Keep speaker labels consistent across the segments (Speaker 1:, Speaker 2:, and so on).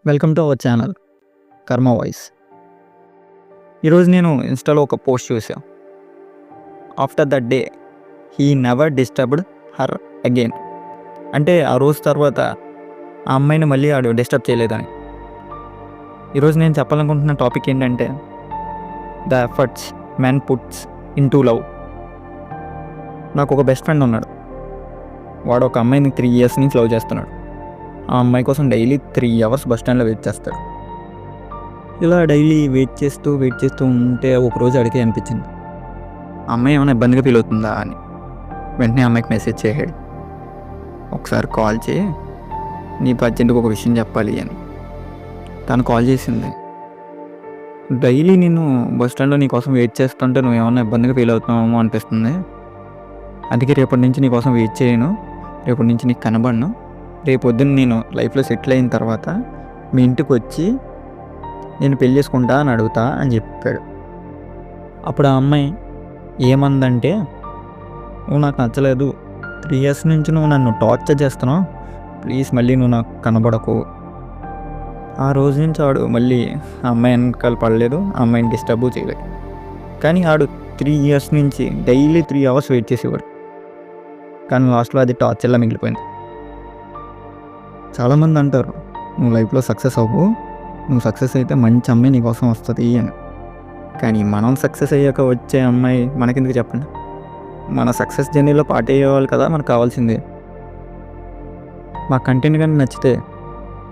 Speaker 1: Welcome to our channel కర్మ voice. ఈరోజు నేను ఇన్స్టాలో ఒక పోస్ట్ చూసా. After that day he never disturbed her again. అంటే ఆ రోజు తర్వాత ఆ అమ్మాయిని మళ్ళీ ఆడు డిస్టర్బ్ చేయలేదని. ఈరోజు నేను చెప్పాలనుకుంటున్న టాపిక్ ఏంటంటే the efforts men puts in to love. నాకు ఒక బెస్ట్ ఫ్రెండ్ ఉన్నాడు. వాడు ఒక అమ్మాయిని 3 years నుంచి లవ్ చేస్తున్నాడు. ఆ అమ్మాయి కోసం డైలీ 3 hours బస్ స్టాండ్లో వెయిట్ చేస్తాడు. ఇలా డైలీ వెయిట్ చేస్తూ ఉంటే ఒకరోజు అడిగే అనిపించింది, ఆ అమ్మాయి ఏమైనా ఇబ్బందిగా ఫీల్ అవుతుందా అని. వెంటనే అమ్మాయికి మెసేజ్ చేశాడు, ఒకసారి కాల్ చేయి, నీ అర్జెంట్గా ఒక విషయం చెప్పాలి అని. తను కాల్ చేసింది, డైలీ నేను బస్ స్టాండ్లో నీ కోసం వెయిట్ చేస్తుంటే నువ్వు ఏమైనా ఇబ్బందిగా ఫీల్ అవుతున్నావేమో అనిపిస్తుంది. అందుకే రేపటి నుంచి నీ కోసం వెయిట్ చేయను, రేపటి నుంచి నీకు కనబడను. రేపు పొద్దున్న నేను లైఫ్లో సెటిల్ అయిన తర్వాత మీ ఇంటికి వచ్చి నేను పెళ్ళి చేసుకుంటా అని అడుగుతా అని చెప్పాడు. అప్పుడు ఆ అమ్మాయి ఏమందంటే, నువ్వు నాకు నచ్చలేదు, 3 years నుంచి నువ్వు నన్ను టార్చర్ చేస్తున్నావు, ప్లీజ్ మళ్ళీ నువ్వు నాకు కనబడకు. ఆ రోజు నుంచి ఆడు మళ్ళీ ఆ అమ్మాయి వెనకాల పడలేదు, ఆ అమ్మాయిని డిస్టర్బ్ చేయలేదు. కానీ ఆడు 3 years నుంచి డైలీ 3 hours వెయిట్ చేసేవాడు. కానీ లాస్ట్లో అది టార్చర్లా మిగిలిపోయింది. చాలామంది అంటారు, నువ్వు లైఫ్లో సక్సెస్ అవ్వు, నువ్వు సక్సెస్ అయితే మంచి అమ్మాయి నీకోసం వస్తుంది అని. కానీ మనం సక్సెస్ అయ్యాక వచ్చే అమ్మాయి మనకెందుకు చెప్పండి? మన సక్సెస్ జర్నీలో పార్ట్ అయ్యేవాళ్ళు కదా మనకు కావాల్సింది. మా కంటెంట్ కానీ నచ్చితే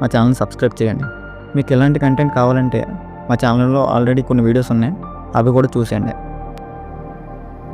Speaker 1: మా ఛానల్ సబ్స్క్రైబ్ చేయండి. మీకు ఎలాంటి కంటెంట్ కావాలంటే మా ఛానల్లో ఆల్రెడీ కొన్ని వీడియోస్ ఉన్నాయి, అవి కూడా చూసేయండి.